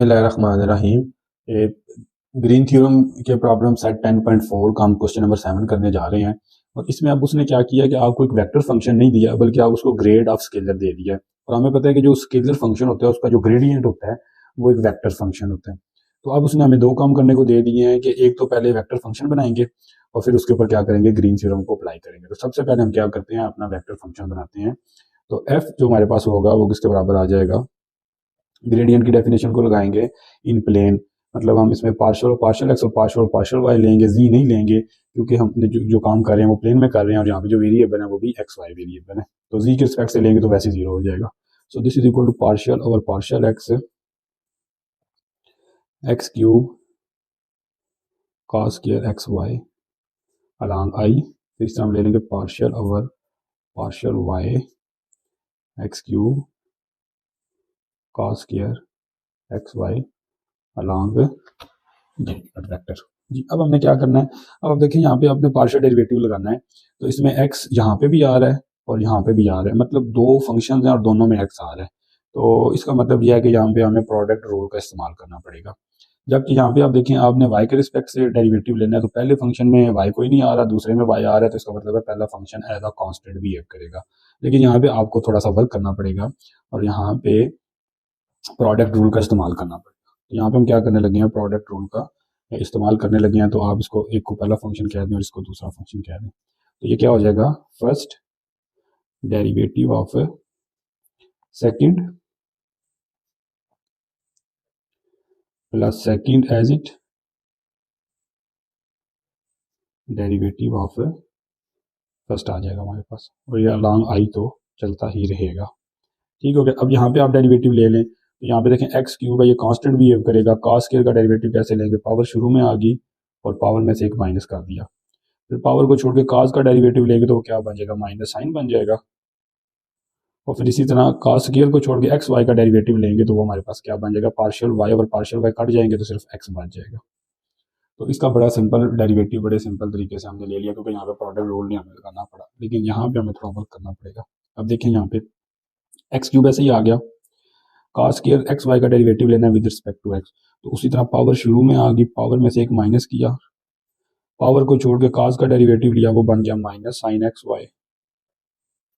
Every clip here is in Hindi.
बिस्मिल्लाहिर्रहमानिर्रहीम। ग्रीन थ्योरम के प्रॉब्लम सेट 10.4 का हम क्वेश्चन नंबर 7 करने जा रहे हैं। और इसमें अब उसने क्या किया कि आपको एक वेक्टर फंक्शन नहीं दिया बल्कि आप उसको ग्रेड ऑफ स्केलर दे दिया है। और हमें पता है कि जो स्केलर फंक्शन होता है उसका जो ग्रेडियंट होता है वो एक वेक्टर फंक्शन होता है। तो अब उसने हमें दो काम करने को दे दिए हैं कि एक तो पहले वेक्टर फंक्शन बनाएंगे और फिर उसके ऊपर क्या करेंगे, ग्रीन थ्योरम को अप्लाई करेंगे। तो सबसे पहले हम क्या करते हैं, अपना वेक्टर फंक्शन बनाते हैं। तो एफ जो हमारे पास होगा वो किसके बराबर आ जाएगा, ग्रेडियंट की डेफिनेशन को लगाएंगे इन प्लेन, मतलब हम इसमें पार्शियल एक्स और पार्शियल वाई लेंगे, जी नहीं लेंगे क्योंकि हम जो काम कर रहे हैं वो प्लेन में कर रहे हैं और यहाँ पे जो वेरिएबल है वो भी एक्स वाई वेरिएबल है। तो जी के रिस्पेक्ट से लेंगे तो वैसे जीरो हो जाएगा। So this is equal to partial over partial x cube cos square x y along i. फिर इस तरह हम ले लेंगे partial over partial y x cube cos square x y along j vector. जी अब हमने क्या करना है, अब देखिए यहाँ पे आपने पार्शियल डेरिवेटिव लगाना है। तो इसमें x यहाँ पे भी आ रहा है और यहाँ पे भी आ रहा है, मतलब दो फंक्शंस हैं और दोनों में x आ रहा है। तो इसका मतलब यह है कि यहाँ पे हमें प्रोडक्ट रूल का इस्तेमाल करना पड़ेगा। जबकि यहाँ पे आप देखें आपने y के रिस्पेक्ट से डेरिवेटिव लेना है, तो पहले फंक्शन में y कोई नहीं आ रहा, दूसरे में y आ रहा है, तो इसका मतलब है पहला function as a constant behave करेगा। लेकिन यहाँ पे आपको थोड़ा सा वर्क करना पड़ेगा और यहाँ पे प्रोडक्ट रूल का इस्तेमाल करना पड़ेगा। तो यहाँ पे हम क्या करने लगे हैं, प्रोडक्ट रूल का इस्तेमाल करने लगे हैं। तो आप इसको एक को पहला फंक्शन कह दें और इसको दूसरा फंक्शन कह दें। तो ये क्या हो जाएगा, first derivative of second plus second as it derivative of first आ जाएगा हमारे पास, और ये अलॉन्ग आई तो चलता ही रहेगा। ठीक हो गया। अब यहाँ पे आप डेरिवेटिव ले लें तो यहाँ पे देखें एक्स क्यूब है, ये कांस्टेंट बिहेव करेगा। कॉस स्क्वायर का डेरिवेटिव कैसे लेंगे, पावर शुरू में आ गई और पावर में से एक माइनस कर दिया। फिर पावर को छोड़ के cos का डेरिवेटिव लेंगे तो क्या बन जाएगा, माइनस साइन बन जाएगा। और फिर इसी तरह cos स्क्वायर को छोड़ के एक्स वाई का डेरिवेटिव लेंगे तो वो हमारे पास क्या बन जाएगा, पार्शियल वाई और पार्शियल वाई कट जाएंगे तो सिर्फ एक्स बच जाएगा। तो इसका बड़ा सिंपल डेरिवेटिव बड़े सिंपल तरीके से हमने ले लिया क्योंकि यहाँ पे प्रोडक्ट रूल नहीं हमें लगाना पड़ा, लेकिन यहाँ पे हमें थोड़ा वर्क करना पड़ेगा। अब देखें यहाँ पे एक्स क्यूब ऐसे ही आ गया, cos स्क्वायर एक्स वाई का डेरिवेटिव लेना है विद रिस्पेक्ट टू एक्स, तो उसी तरह पावर शुरू में आ गई, पावर में से एक माइनस किया, पावर को छोड़ के cos का डेरिवेटिव लिया, वो बन गया माइनस साइन एक्स वाई।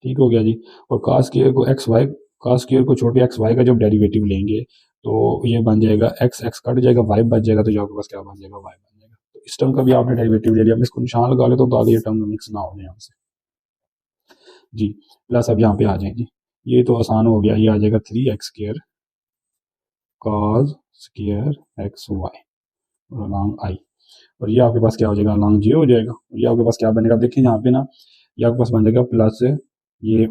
ठीक हो गया जी। और cos स्क्वायर को एक्स वाई, cos स्क्वायर को छोड़ के एक्स वाई का जब डेरिवेटिव लेंगे तो ये बन जाएगा एक्स एक्स कट जाएगा, वाई बच जाएगा, तो जो आपके पास क्या बन जाएगा, वाई बन जाएगा। तो इस टर्म का भी आपने डेरिवेटिव ले लिया, मैं इसको निशान लगा लेता हूँ तो आगे ये टर्म मिक्स ना हो जाए हमसे। जी प्लस अब यहाँ पे आ जाए जी, ये तो आसान हो गया, ये आ जाएगा 3x square cos square x y और अलॉन्ग आई। और ये आपके पास क्या हो जाएगा, अलॉन्ग जे हो जाएगा। और ये आपके पास क्या बनेगा, देखिए यहाँ पे ना ये आपके पास बन जाएगा प्लस ये,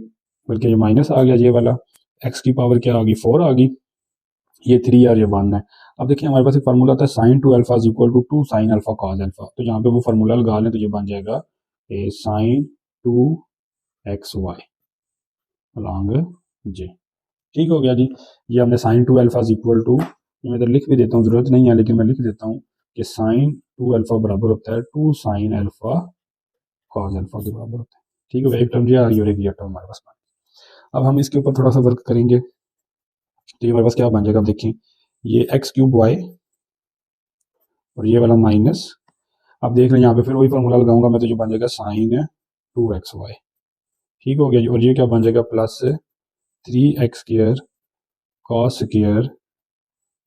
बल्कि ये माइनस आ गया, ये वाला एक्स की पावर क्या आ गई, 4 आ गई, ये 3 और ये 1 है। अब देखिए हमारे पास एक फार्मूला होता है sine two alpha is equal to 2 sine alpha cos alpha, तो यहाँ पे वो फार्मूला लगा लें तो ये बन जाएगा sine 2 x y along j. ठीक हो गया जी। ये हमने sine 2 alpha is equal to, मैं इधर लिख भी देता हूँ, जरूरत नहीं है लेकिन मैं लिख देता हूँ कि साइन 2 अल्फा बराबर होता है 2 साइन अल्फा कॉस अल्फा के बराबर होता है। ठीक है, एक टर्म ये आ रही है और एक ये टर्म हमारे पास। अब हम इसके ऊपर थोड़ा सा वर्क करेंगे तो ये हमारे पास क्या बन जाएगा, अब देखिए ये एक्स क्यूब वाई और ये वाला माइनस, अब देख रहे हैं यहाँ पे फिर वही फॉर्मूला लगाऊंगा मैं, तो जो बन जाएगा साइन 2 एक्स वाई। ठीक हो गया जी। और ये क्या बन जाएगा, plus 3x square cos square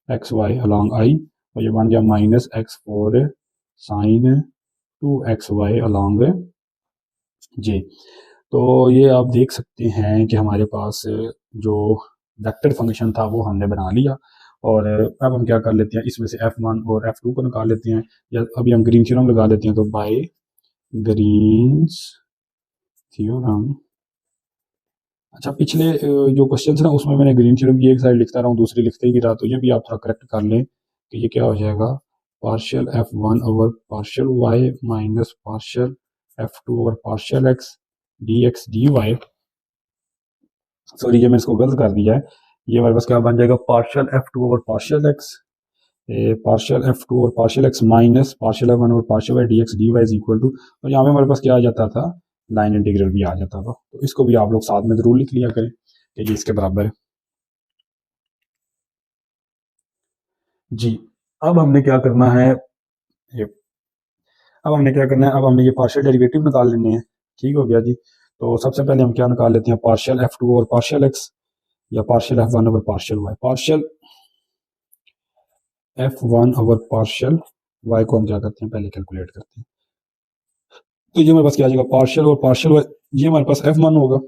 x y along i, और ये बन गया minus x4 sine 2 x y along j. तो ये आप देख सकते हैं कि हमारे पास जो वेक्टर फंक्शन था वो हमने बना लिया। और अब हम क्या कर लेते हैं, इसमें से f1 और f2 को निकाल लेते हैं, या अभी हम ग्रीन थ्योरम लगा लेते हैं। तो बाय ग्रीन्स थ्योरम, अच्छा पिछले जो क्वेश्चन ना उसमें मैंने ग्रीन थ्योरम की एक साइड लिखता रहा हूँ, दूसरी लिखते ही नहीं रहा, तो ये भी आप थोड़ा करेक्ट कर लें कि ये क्या हो जाएगा, partial f1 over partial y minus partial f2 over partial x dx dy। Sorry ये मैंने इसको गलत कर दिया है, ये हमारे पास क्या बन जाएगा, partial f2 over partial x, partial f2 और partial x minus partial f1 और partial y dx dy is equal to, और यहाँ पे हमारे पास क्या आ जाता था, लाइन इंटीग्रल भी आ जाता था। तो इसको भी आप लोग साथ में जरूर लिख लिया करें कि ये इसके बराबर है। जी अब हमने क्या करना है, ये अब हमने क्या करना है, अब हमने ये पार्शियल डेरिवेटिव निकाल लेने हैं। ठीक हो गया जी। तो सबसे पहले हम क्या निकाल लेते हैं, partial F two over partial x या partial F one over partial y. Partial F one over partial y को हम क्या करते हैं, पहले कैलकुलेट करते हैं। तो ये हमारे पास क्या आ जाएगा, पार्शियल और पार्शियल वाई, ये हमारे पास एफ वन होगा,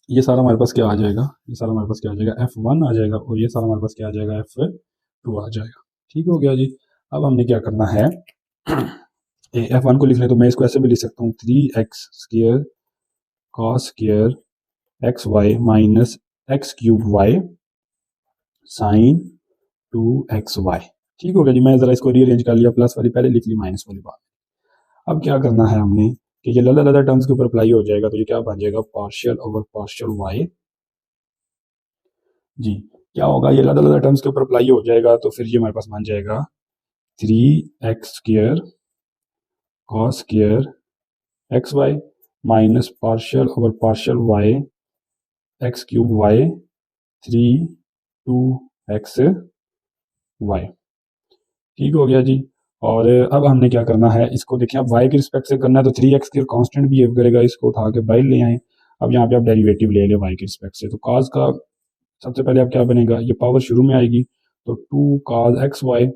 ये सारा हमारे पास क्या आ जाएगा, ये सारा हमारे पास क्या आ जाएगा, एफ वन आ जाएगा, और ये सारा हमारे पास क्या आ जाएगा, एफ टू आ जाएगा। ठीक हो गया जी। अब हमने क्या करना है, एफ वन को लिख लें तो मैं इसको ऐसे भी लिख सकता हूँ, 3x square cos square x y minus x cube y sine 2xy। ठीक हो गया जी। मैं जरा इसको रीअरेंज कर लिया, प्लस वाली पहले लिख ली, माइनस वाली बात। अब क्या करना है हमने कि ये अलग अलग टर्म्स के ऊपर अप्लाई हो जाएगा, तो ये क्या बन जाएगा, पार्शियल ओवर पार्शियल वाई। जी क्या होगा, ये अलग अलग टर्म्स के ऊपर अप्लाई हो जाएगा, तो फिर ये हमारे पास बन जाएगा 3x square cos square x y minus partial over partial y x cube y 3 2x y। ठीक हो गया जी। और अब हमने क्या करना है, इसको देखें, अब y के रिस्पेक्ट से करना है, तो 3x के कांस्टेंट बिहेव करेगा, इसको उठा के बाहर ले आए। अब यहाँ पे आप डेरिवेटिव ले लें y के रिस्पेक्ट से, तो cos का सबसे पहले अब क्या बनेगा, ये पावर शुरू में आएगी, तो 2 cos एक्स वाई,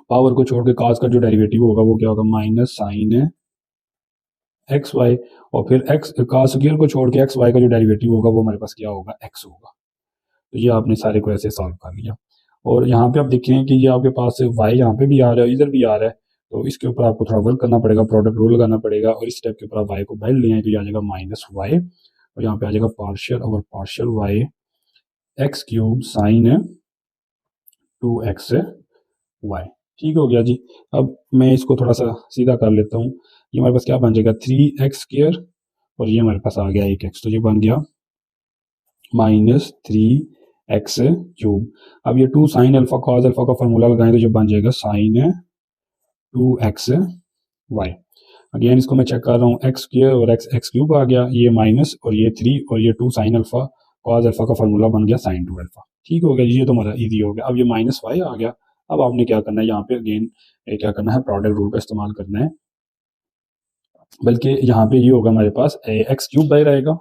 पावर को छोड़ के cos का जो डेरिवेटिव होगा वो क्या होगा, माइनस साइन एक्स वाई, और फिर एक्स cos स्क्वायर को छोड़ के एक्स वाई का जो डेरिवेटिव होगा वो हमारे पास क्या होगा, x होगा। तो ये आपने सारे को ऐसे सॉल्व कर लिया। और यहाँ पे आप देखें कि ये आपके पास y यहाँ पे भी आ रहा है, इधर भी आ रहा है, तो इसके ऊपर आपको थोड़ा वर्क करना पड़ेगा, प्रोडक्ट रूल लगाना पड़ेगा, और इस स्टेप के ऊपर आप y को बाहर ले आए, तो ये आ जाएगा माइनस वाई, और यहाँ पे आ जाएगा partial over partial y x cube sine 2xy। ठीक हो गया जी। अब मैं इसको थोड़ा सा सीधा कर लेता हूँ, ये हमारे पास क्या बन जाएगा, 3x स्क्वायर, और ये हमारे पास आ गया 1x, तो ये बन गया माइनस 3x क्यूब। अब ये 2 साइन अल्फा कॉस अल्फा का फॉर्मूला लगाएं, तो जो बन जाएगा साइन 2xy। अगेन इसको मैं चेक कर रहा हूँ, एक्स स्क्वायर और एक्स क्यूब आ गया, ये माइनस, और ये 3, और ये 2 साइन अल्फा कॉस अल्फा का फॉर्मूला बन गया साइन 2 अल्फा। ठीक हो गया, ये तो हमारा इजी हो गया। अब ये माइनस वाई आ गया। अब आपने क्या करना है, यहाँ पे अगेन क्या करना है, प्रोडक्ट रूल का इस्तेमाल करना है, बल्कि यहाँ पे ये होगा हमारे पास एक्स क्यूब बाहर आएगा,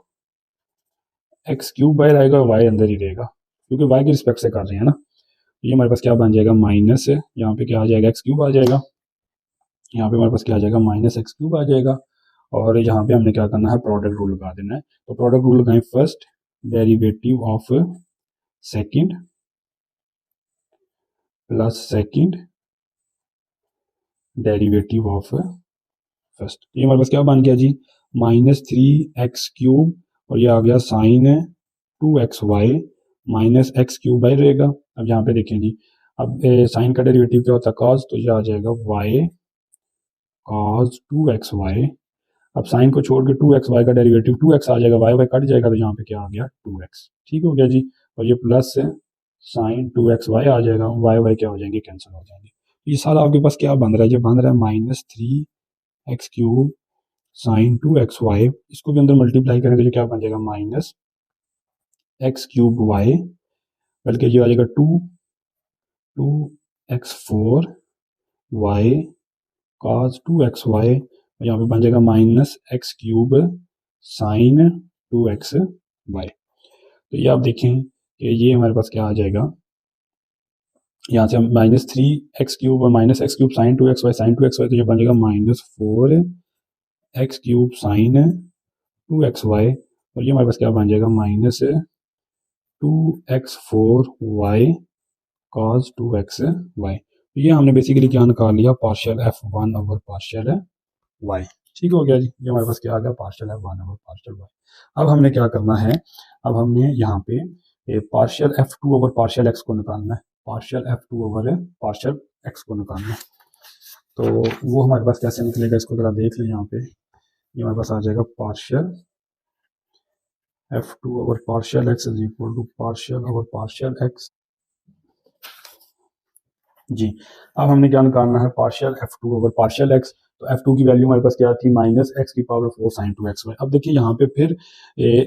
एक्स क्यूब बाहर आएगा, वाई अंदर ही रहेगा, क्योंकि वाई के रिस्पेक्ट से कर रहे हैं ना। ये हमारे पास क्या बन जाएगा, माइनस है, यहाँ पे क्या आ जाएगा, एक्स क्यूब आ जाएगा, यहाँ पे हमारे पास क्या आ जाएगा, माइनस एक्स क्यूब आ जाएगा। और यहाँ पे हमने क्या करना है, प्रोडक्ट रूल लगा देना है। तो प्रोडक्ट रूल लगाएं, first derivative of second plus second derivative of first. ये हमारे पास क्या बन गया जी, माइनस 3x क्यूब, और ये आ गया sine 2xy minus x cube by रहेगा। अब यहाँ पे देखें जी, अब साइन का डेरिवेटिव क्या होता है, cos, तो ये आ जाएगा y cos 2xy। अब साइन को छोड़ के 2xy का डेरिवेटिव 2x आ जाएगा, y कट जाएगा, तो यहाँ पे क्या आ गया, 2x। ठीक हो गया जी। और ये प्लस से साइन 2xy आ जाएगा, y क्या हो जाएंगे, कैंसिल हो जाएंगे। ये सारा आपके पास क्या बन रहा है, ये बन रहा है minus 3x cube sine 2xy, इसको भी अंदर मल्टीप्लाई करें तो ये क्या बन जाएगा, माइनस एक्स क्यूब वाई, बल्कि ये आ जाएगा 2x4 वाई cos 2xy, यहाँ पे बन जाएगा minus x cube sine 2xy। तो ये आप देखें कि ये हमारे पास क्या आ जाएगा, यहाँ से हम माइनस 3x क्यूब और minus x cube sine 2xy, तो ये बन जाएगा minus 4x cube sine 2xy, और ये हमारे पास क्या बन जाएगा, माइनस 2x4y cos 2xy। तो ये हमने बेसिकली क्या निकाल लिया, partial f1 over partial y। ठीक हो गया जी। ये हमारे पास क्या आ गया, partial f1 over partial y। अब हमने क्या करना है, अब हमने यहाँ पे partial f2 over partial x को निकालना है, partial f2 over partial x को निकालना है। तो वो हमारे पास कैसे निकलेगा, इसको जरा देख लें। यहाँ पे ये हमारे पास आ जाएगा partial f2 over partial x is equal to partial over partial x। जी अब हमने क्या निकालना है, partial f2 over partial x। तो f2 की वैल्यू हमारे पास क्या थी, माइनस एक्स की पावर 4 साइन 2xy। अब देखिए यहाँ पे फिर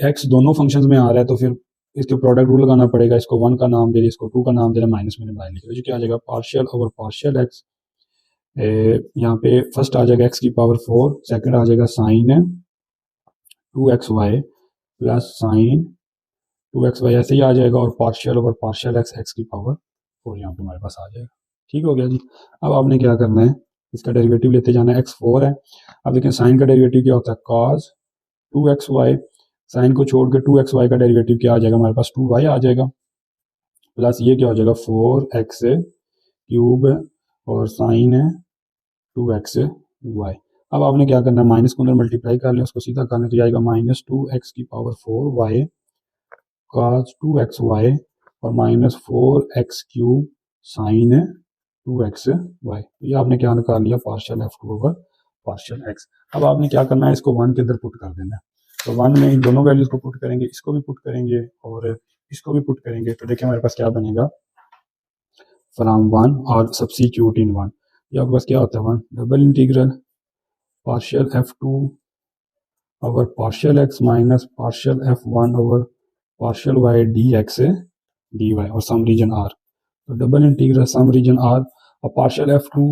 x दोनों फंक्शंस में आ रहा है, तो फिर इसके प्रोडक्ट रूल लगाना पड़ेगा, इसको 1 का नाम दे रहे, इसको 2 का नाम दे रहे, माइनस में बाहर लिखे, तो क्या आ जाएगा पार्शियल ओवर पार्शियल एक्स। यहाँ पे फर्स्ट आ जाएगा एक्स की पावर 4, सेकंड आ जाएगा sign 2xy plus sign 2xy ऐसे ही आ जाएगा, और partial over partial x x की पावर 4 यहाँ पे हमारे पास आ जाएगा। ठीक हो गया जी। अब आपने क्या करना है, इसका डेरिवेटिव लेते जाना है, x4 है। अब देखिए साइन का डेरिवेटिव क्या होता है, cos 2xy, साइन को छोड़ के 2xy का डेरिवेटिव क्या आ जाएगा हमारे पास 2y आ जाएगा, प्लस ये क्या हो जाएगा 4x क्यूब और साइन है 2xy। अब आपने क्या करना है, माइनस को अंदर मल्टीप्लाई कर लें, उसको सीधा करने तो जाएगा माइनस 2x की पावर 4y cos 2xy और minus 4x cube sine 2xy। ये आपने क्या निकाल लिया, partial f2 over partial x। अब आपने क्या करना है, इसको 1 के अंदर पुट कर देना है, तो 1 में इन दोनों वैल्यूज को पुट करेंगे, इसको भी पुट करेंगे और इसको भी पुट करेंगे, तो देखिए हमारे पास क्या बनेगा, फ्रॉम 1 और सब्स्टिट्यूट इन 1, ये आपके पास क्या होता है 1 double integral partial f2 over partial x minus partial f1 over partial y dx dy और सम रीजन r, तो double integral some region r और partial f2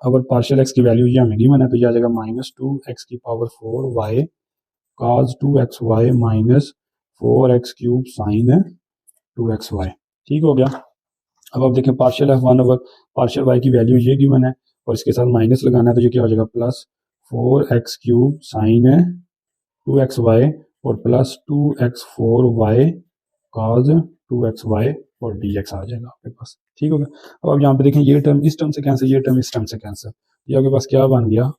over partial x की वैल्यू ये हमें गिवन है, तो ये आ जाएगा माइनस 2x की power 4y cos 2xy minus 4x cube sine 2xy। ठीक हो गया। अब आप देखें partial f1 over partial y की वैल्यू ये गिवन है और इसके साथ माइनस लगाना है, तो ये क्या हो जाएगा plus 4x cube sine 2xy और प्लस 2x4y cos 2xy और dx आ जाएगा आपके पास। ठीक हो गया। अब आप यहाँ पे देखें ये टर्म इस टर्म से कैंसिल, ये टर्म इस टर्म से कैंसिल, ये आपके पास क्या बन गया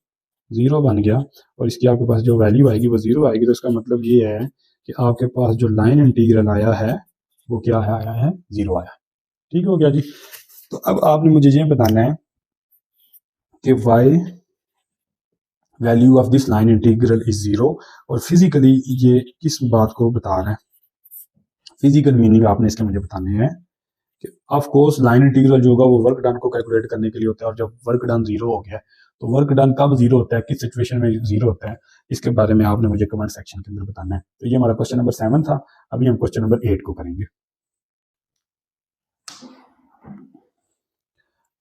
0 बन गया, और इसकी आपके पास जो वैल्यू आएगी वो 0 आएगी, तो इसका मतलब ये है कि आपके पास जो लाइन इंटीग्रल आया है वो क्या है, आया है 0 आया। ठीक हो गया जी। तो अब आपने मुझे ये बताना है कि y value of this line integral is 0, और फिजिकली ये किस बात को बता रहा है, फिजिकल मीनिंग आपने इसके मुझे बताने हैं कि ऑफ कोर्स लाइन इंटीग्रल जो होगा वो वर्क डन को कैलकुलेट करने के लिए होता है, और जब वर्क डन 0 हो गया तो वर्क डन कब 0 होता है, किस सिचुएशन में 0 होता है, इसके बारे में आपने मुझे कमेंट सेक्शन के अंदर बताना है। तो ये हमारा क्वेश्चन नंबर 7 था। अभी हम क्वेश्चन नंबर 8 को करेंगे।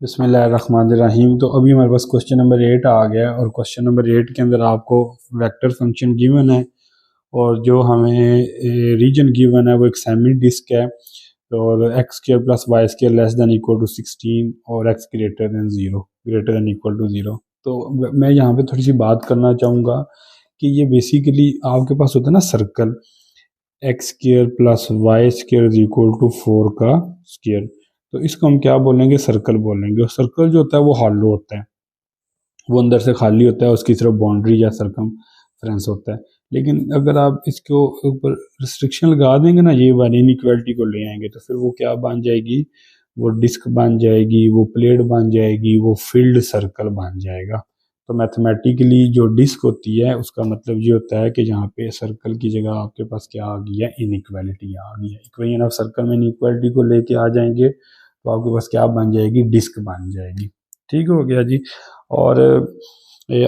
बिस्मिल्लाहिर्रहमानिर्रहीम। तो अभी हमारे पास क्वेश्चन नंबर 8 आ गया, और क्वेश्चन नंबर 8 के अंदर आपको वेक्टर फंक्शन गिवन है, और जो हमें रीजन गिवन है वो एक सेमी डिस्क है, और x square plus y square less than equal to 16 और x greater than 0 greater than equal to 0। तो मैं यहाँ पे थोड़ी सी बात करना चाहूँगा कि ये बेसिकली आपके पास होता है ना circle, x square plus y square is equal to 4 का स्क्वायर, तो इसको हम क्या बोलेंगे, सर्कल बोलेंगे। और सर्कल जो होता है वो हॉलो होता है, वो अंदर से खाली होता है, उसकी सिर्फ बाउंड्री या सरकमफ्रेंस होता है। लेकिन अगर आप इसको ऊपर रिस्ट्रिक्शन लगा देंगे ना, ये वाली इनइक्वालिटी को ले आएंगे, तो फिर वो क्या बन जाएगी, वो डिस्क बन जाएगी, वो प्लेट बन जाएगी, वो फील्ड सर्कल बन जाएगा। तो मैथमेटिकली जो डिस्क होती है उसका मतलब ये होता है कि यहाँ पे सर्कल की जगह आपके पास क्या आ गई है, इनइक्वालिटी आ गई है। इक्वेशन ऑफ सर्कल में इनइक्वालिटी को लेके आ जाएंगे तो आपके पास क्या बन जाएगी, डिस्क बन जाएगी। ठीक हो गया जी। और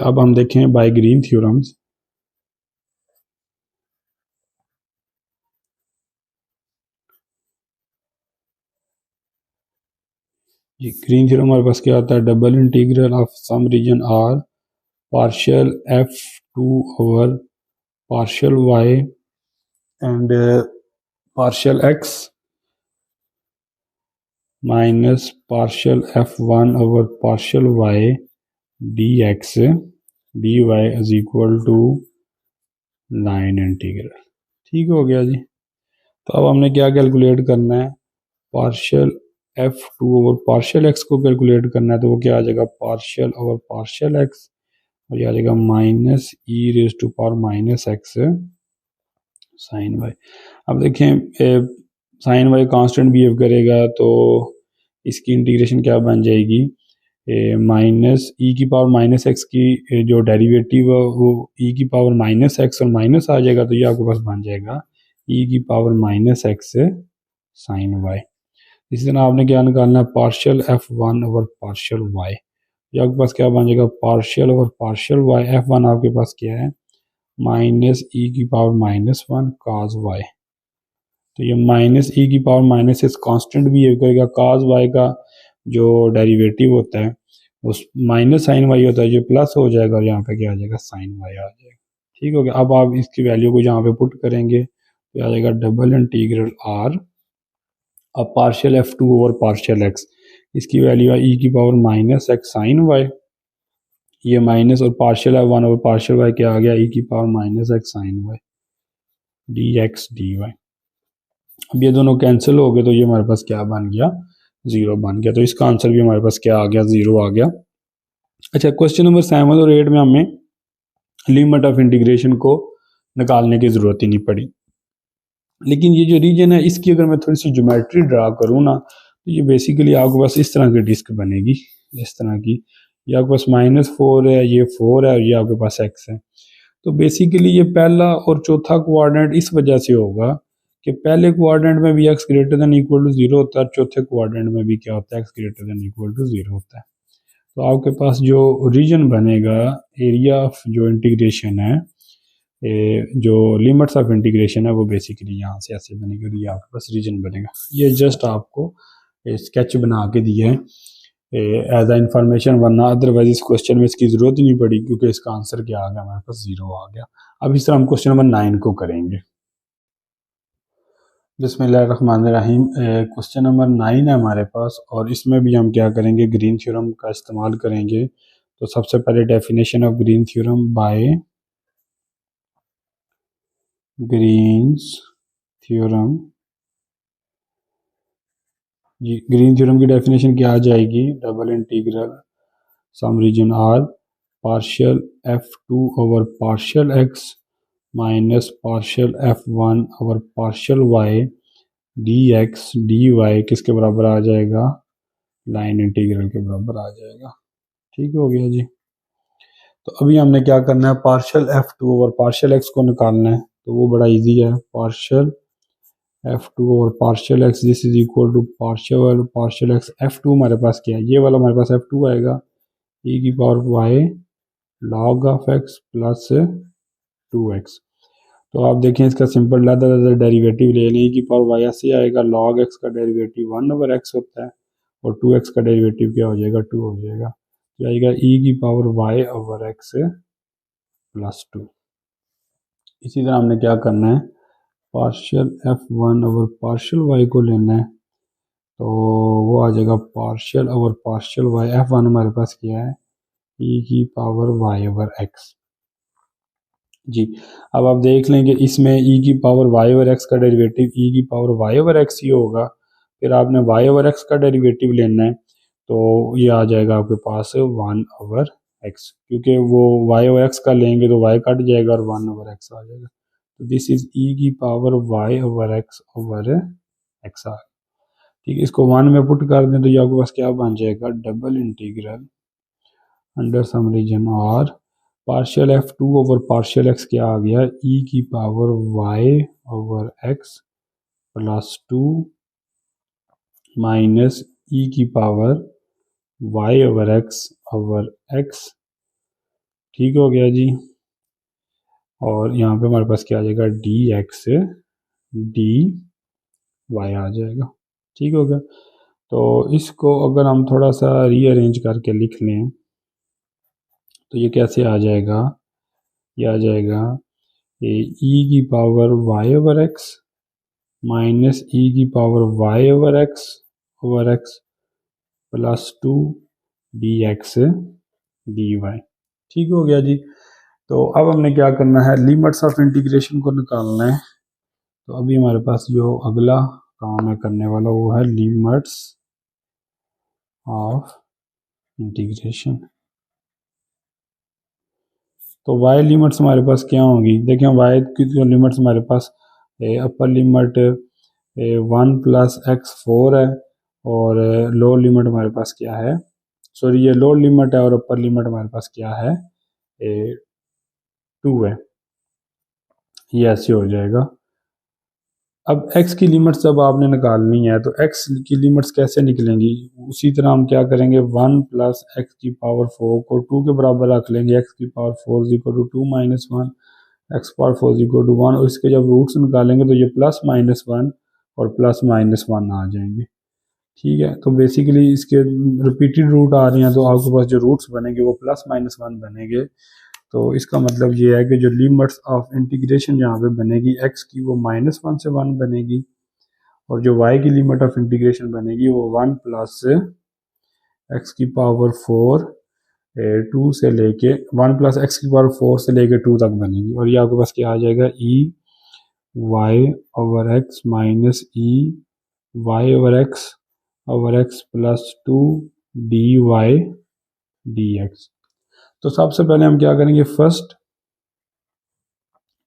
अब हम देखें बाय ग्रीन थ्योरम्स। ये ग्रीन थ्योरम हमारे पास क्या आता है, double integral of some region R partial f2 over partial y and partial x minus partial f1 over partial y dx dy is equal to line integral. ठीक हो गया जी। तो अब हमने क्या कैलकुलेट करना है, partial f2 over partial x को कैलकुलेट करना है, तो वो क्या आ जाएगा पार्शियल ओवर पार्शियल x, और ये आ जाएगा minus e raise to power minus x sine y. अब देखें साइन वाई कांस्टेंट बिहेव करेगा, तो इसकी इंटीग्रेशन क्या बन जाएगी, माइनस ई की पावर माइनस एक्स की जो डेरिवेटिव है वो ई की पावर माइनस एक्स और माइनस आ जाएगा, तो ये आपके पास बन जाएगा ई की power minus x sine y. इसी तरह आपने क्या निकालना है, partial f1 over partial y, ये आपके पास क्या बन जाएगा, partial over partial y, f1 आपके पास क्या है माइनस ई की पावर माइनस 1 cos y, तो ये माइनस ई की power minus x constant behave करेगा। काज वाई का जो डेरिवेटिव होता है उस माइनस साइन वाई होता है जो प्लस हो जाएगा और यहाँ पे क्या आ जाएगा साइन वाई आ जाएगा। ठीक हो गया। अब आप इसकी वैल्यू को यहाँ पे पुट करेंगे तो आ जाएगा डबल इंटीग्रल आर अब partial F two over partial x, इसकी वैल्यू है ई की power minus x sine y, ये माइनस और पार्शियल है वन ओवर पार्शियल वाई क्या आ गया ई की power minus x sine y D x D y. अब ये दोनों कैंसिल हो गए तो ये हमारे पास क्या बन गया जीरो बन गया। तो इसका आंसर भी हमारे पास क्या आ गया जीरो आ गया। अच्छा क्वेश्चन नंबर 7 और 8 में हमें लिमिट ऑफ इंटीग्रेशन को निकालने की जरूरत ही नहीं पड़ी, लेकिन ये जो रीजन है इसकी अगर मैं थोड़ी सी ज्योमेट्री ड्रा करूँ ना तो ये बेसिकली आपके पास इस तरह की डिस्क बनेगी, इस तरह की। ये आपके पास -4 है, ये 4 है और ये आपके पास x है। तो बेसिकली ये पहला और चौथा कोऑर्डिनेट इस वजह से होगा कि पहले कोऑर्डिनेट में भी x greater than equal to 0 होता है, चौथे कोऑर्डिनेट में भी क्या होता है x greater than equal to 0 होता है। तो आपके पास जो रीजन बनेगा एरिया ऑफ जो इंटीग्रेशन है जो लिमिट्स ऑफ इंटीग्रेशन है वो बेसिकली यहाँ से ऐसे बनेगी और ये आपके पास रीजन बनेगा। ये जस्ट आपको स्केच बना के दिए है एज अ इंफॉर्मेशन, वरना अदरवाइज इस क्वेश्चन में इसकी जरूरत ही नहीं पड़ी क्योंकि इसका आंसर क्या आ गया हमारे पास जीरो आ गया। अब इस तरह हम क्वेश्चन नंबर 9 को करेंगे। बिस्मिल्लाहिर्रहमानिर्रहीम। क्वेश्चन नंबर 9 है हमारे पास और इसमें भी हम क्या करेंगे ग्रीन थ्योरम का इस्तेमाल करेंगे। तो सबसे पहले definition of Green theorem by Green's theorem. जी ग्रीन थ्योरम की डेफिनेशन क्या आ जाएगी double integral some region R partial f2 over partial x minus partial f1 over partial y dx dy किसके बराबर आ जाएगा लाइन इंटीग्रल के बराबर आ जाएगा। ठीक हो गया जी। तो अभी हमने क्या करना है partial f2 over partial x को निकालना है, तो वो बड़ा इजी है। Partial f2 over partial x this is equal to partial x f2 हमारे पास क्या है ये वाला हमारे पास f2 आएगा e की power y log of x plus 2x। तो आप देखें इसका सिंपल लादा डेरिवेटिव ले लें, e की पावर y ऐसे आएगा log x का डेरिवेटिव 1 ओवर x होता है और 2x का डेरिवेटिव क्या हो जाएगा 2 हो जाएगा, तो आएगा e की power y over x plus 2। इसी तरह हमने क्या करना है partial f1 over partial y को लेना है, तो वो आ जाएगा partial over partial y। f1 हमारे पास क्या है e की पावर y ओवर x। जी अब आप देख लेंगे इसमें e की पावर y ओवर x का डेरिवेटिव e की पावर y ओवर x ही होगा, फिर आपने y ओवर x का डेरिवेटिव लेना है तो ये आ जाएगा आपके पास 1 ओवर x, क्योंकि वो y ओवर x का लेंगे तो y कट जाएगा और 1 ओवर x आ जाएगा। तो दिस इज e की पावर y ओवर x आ। ठीक है, इसको 1 में पुट कर दें तो ये आपके पास क्या बन जाएगा double integral under some region r partial f2 over partial x क्या आ गया e की power y over x plus 2 minus e की पावर y ओवर x। ठीक हो गया जी। और यहाँ पे हमारे पास क्या आ जाएगा dx dy आ जाएगा। ठीक हो गया। तो इसको अगर हम थोड़ा सा रीअरेंज करके लिख लें तो ये कैसे आ जाएगा, ये आ जाएगा e की power y over x minus e की power y over x plus 2 dx dy। ठीक हो गया जी। तो अब हमने क्या करना है लिमिट्स ऑफ इंटीग्रेशन को निकालना है। तो अभी हमारे पास जो अगला काम है करने वाला वो है लिमिट्स ऑफ इंटीग्रेशन। तो y लिमिट्स हमारे पास क्या होंगी, देखें y की जो लिमिट्स हमारे पास अपर लिमिट 1 प्लस एक्स 4 है और लोअर लिमिट हमारे पास क्या है, सॉरी ये लोअर लिमिट है और अपर लिमिट हमारे पास क्या है 2 है, ये ऐसे हो जाएगा। अब x की लिमिट्स जब आपने निकालनी है तो x की लिमिट्स कैसे निकलेंगी, उसी तरह हम क्या करेंगे 1 प्लस एक्स की पावर 4 को 2 के बराबर रख लेंगे, x की power 4 is equal to 2 minus 1 x power 4 is equal to 1 और इसके जब रूट्स निकालेंगे तो ये प्लस माइनस 1 और प्लस माइनस वन आ जाएंगे। ठीक है, तो बेसिकली इसके रिपीटेड रूट आ रहे हैं तो आपके पास जो रूट्स बनेंगे वो प्लस माइनस वन बनेंगे। तो इसका मतलब ये है कि जो लिमिट्स ऑफ इंटीग्रेशन यहाँ पे बनेगी एक्स की वो माइनस वन से वन बनेगी, और जो वाई की लिमिट ऑफ इंटीग्रेशन बनेगी वो वन प्लस एक्स की पावर फोर टू से लेके वन प्लस एक्स की पावर फोर से लेके टू तक बनेगी। और ये आपके पास क्या आ जाएगा, E Y over X minus E Y over X plus two D Y D X. तो सबसे पहले हम क्या करेंगे, first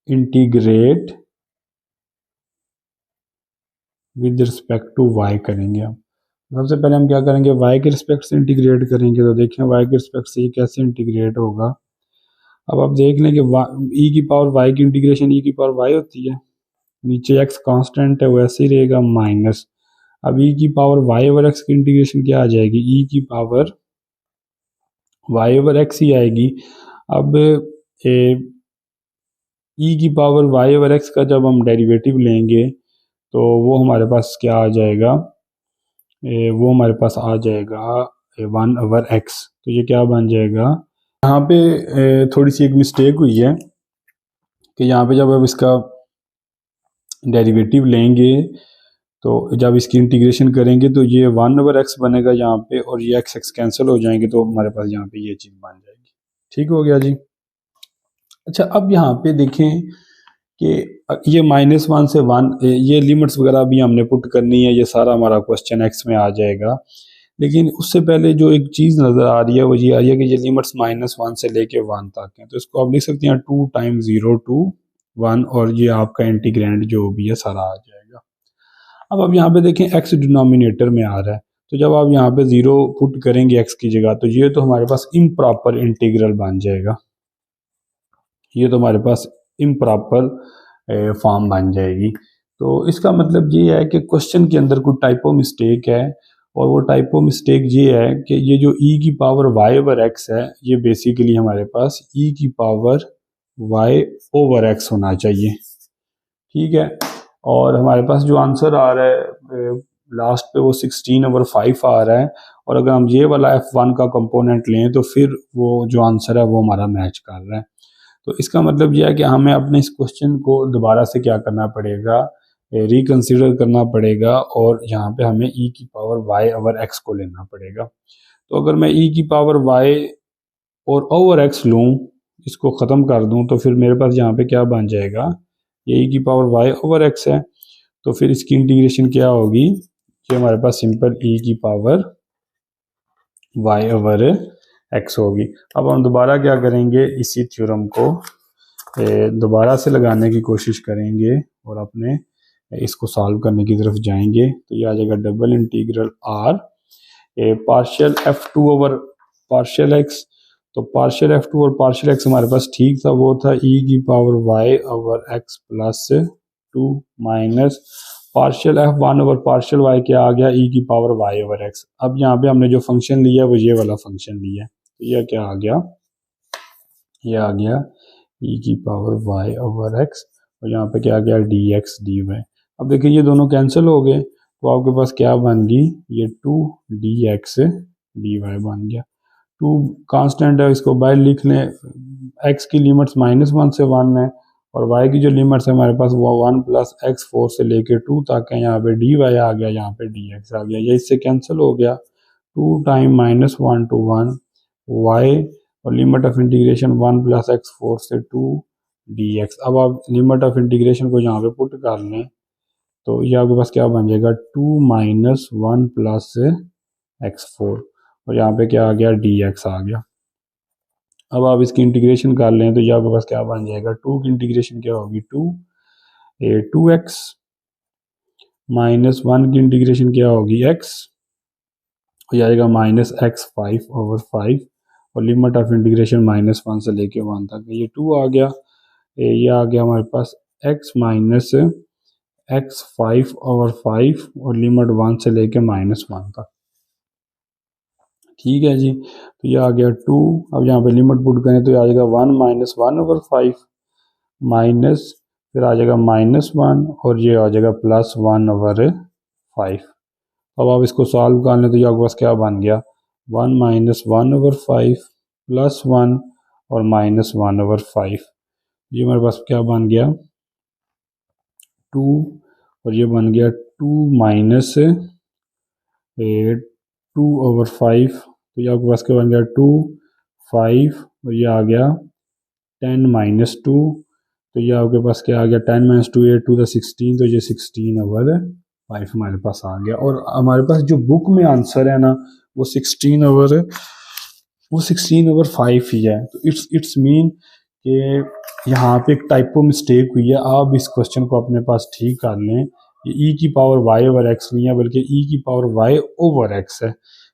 integrate with respect to Y करेंगे हम। सबसे पहले हम क्या करेंगे, वाई के रिस्पेक्ट से इंटीग्रेट करेंगे। तो देखें वाई के रिस्पेक्ट से ये कैसे इंटीग्रेट होगा। अब आप देख लें कि ई की पावर वाई की इंटीग्रेशन ई की पावर वाई होती है, नीचे एक्स कांस्टेंट है वैसे ही रहेगा माइनस। अब ई की पावर वाई ओवर एक्स की इंटीग्रेशन क्या आ जाएगी, ई की पावर वाई ओवर एक्स ही आएगी। अब ई की पावर वाई ओवर एक्स का जब हम डेरिवेटिव लेंगे तो वो हमारे पास क्या आ जाएगा, वो हमारे पास आ जाएगा वन ओवर एक्स। तो ये क्या बन जाएगा, यहाँ पे थोड़ी सी एक मिस्टेक हुई है कि यहाँ पे जब अब इसका डेरिवेटिव लेंगे तो जब इसकी इंटीग्रेशन करेंगे तो ये वन ओवर एक्स बनेगा यहाँ पे, और ये एक्स एक्स कैंसिल हो जाएंगे तो हमारे पास यहाँ पे ये चीज़ बन जाएगी। ठीक हो गया जी। अच्छा, अब यहाँ पे देखें कि ये माइनस वन से वन, ये लिमिट्स वगैरह भी हमने पुट करनी है, ये सारा हमारा क्वेश्चन एक्स में आ जाएगा। लेकिन उससे पहले जो एक चीज़ नज़र आ रही है वो ये आ रही है कि ये लिमिट्स माइनस वन से लेके वन तक हैं। तो इसको आप लिख सकते हैं two time zero to one, और ये आपका इंटीग्रेंड जो भी है सारा आ जाएगा। अब यहाँ पे देखें एक्स डिनोमिनेटर में आ रहा है, तो जब आप यहाँ पे जीरो पुट करेंगे एक्स की जगह तो ये तो हमारे पास इम्प्रॉपर इंटीग्रल बन जाएगा, ये तो हमारे पास इम्प्रॉपर फॉर्म बन जाएगी। तो इसका मतलब ये है कि क्वेश्चन के अंदर कोई टाइपो मिस्टेक है, और वो टाइपो मिस्टेक ये है कि ये जो ई की पावर वाई ओवर एक्स है ये बेसिकली हमारे पास ई की पावर वाई ओवर एक्स होना चाहिए। ठीक है, और हमारे पास जो आंसर आ रहा है लास्ट पे वो 16/5 आ रहा है, और अगर हम ये वाला F1 का कंपोनेंट लें तो फिर वो जो आंसर है वो हमारा मैच कर रहा है। तो इसका मतलब यह है कि हमें अपने इस क्वेश्चन को दोबारा से क्या करना पड़ेगा, रिकंसिडर करना पड़ेगा, और यहाँ पे हमें ई की पावर वाई ओवर एक्स को लेना पड़ेगा। तो अगर मैं ई की पावर वाई और ओवर एक्स लूँ, इसको ख़त्म कर दूँ, तो फिर मेरे पास यहाँ पे क्या बन जाएगा, ये ई की पावर वाई ओवर एक्स है। तो फिर इसकी इंटीग्रेशन क्या होगी, कि हमारे पास सिंपल ई की पावर वाई ओवर एक्स होगी। अब हम दोबारा क्या करेंगे, इसी थ्योरम को दोबारा से लगाने की कोशिश करेंगे और अपने इसको सॉल्व करने की तरफ जाएंगे। तो ये आ जाएगा double integral R partial F two over partial X. तो पार्शियल एफ टू और पार्शियल एक्स हमारे पास ठीक था, वो था ई की power Y over X plus two minus partial F one over partial Y क्या आ गया, ई की पावर वाई ओवर एक्स। अब यहाँ पे हमने जो फंक्शन लिया वो ये वाला फंक्शन लिया, तो यह क्या आ गया, ये आ गया ई की पावर वाई ओवर एक्स, और यहाँ पे क्या आ गया डी एक्स डी वाई। अब देखिए ये दोनों कैंसिल हो गए, तो आपके पास क्या बन गई, ये two D x D Y बन गया। टू कांस्टेंट है, इसको बाहर लिख लें, एक्स की लिमिट्स माइनस वन से वन है, और वाई की जो लिमिट्स है हमारे पास वो वन प्लस एक्स फोर से लेके टू तक है। यहाँ पे डी वाई आ गया, यहाँ पे डी एक्स आ गया, ये इससे कैंसिल हो गया। Two time minus one two one y, और limit of integration one plus x four से टू डी एक्स। अब आप लिमिट ऑफ इंटीग्रेशन को यहाँ पे पुट कर लें तो ये आपके पास क्या बन जाएगा, two minus one plus x four, और यहाँ पे क्या आ गया डी एक्स आ गया। अब आप इसकी इंटीग्रेशन कर लें तो ये आपके पास क्या बन जाएगा, टू की इंटीग्रेशन क्या होगी, टू एक्स माइनस वन की इंटीग्रेशन क्या होगी एक्स, हो जाएगा minus x five over five, और limit of integration minus one से लेके वन तक, ये टू आ गया, ये आ गया हमारे पास x minus x five over five, और लिमिट वन से लेके माइनस वन तक। ठीक है जी, तो ये आ गया टू। अब यहाँ पे लिमिट पुट करें तो ये आ जाएगा one minus one over five minus, फिर आ जाएगा -1 और ये आ जाएगा +1/5। अब आप इसको सॉल्व कर लें तो ये आपके पास क्या बन गया, 1 - 1/5 +1 और -1/5। ये हमारे पास क्या बन गया 2 और ये बन गया 2/5। तो ये आपके पास क्या बन गया 2 5 और ये आ गया 10 - 2। तो ये आपके पास क्या आ गया 10 - 2 8 to the 16। तो ये 16/5 हमारे पास आ गया। और हमारे पास जो बुक में आंसर है ना वो 16/5 ही है। तो इट्स मीन कि यहाँ पे एक टाइपो मिस्टेक हुई है। आप इस क्वेश्चन को अपने पास ठीक कर लें। ये ई की पावर वाई ओवर एक्स नहीं है बल्कि ई की पावर वाई ओवर एक्स है।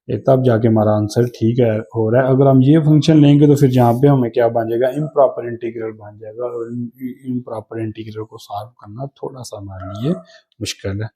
ये तब जाके हमारा आंसर ठीक है हो रहा है। अगर हम ये फंक्शन लेंगे तो फिर यहाँ पे हमें क्या बन जाएगा इम्प्रॉपर इंटीग्रल बन जाएगा। और इम्प्रॉपर इंटीग्रल को सॉल्व करना थोड़ा सा हमारे लिए मुश्किल है।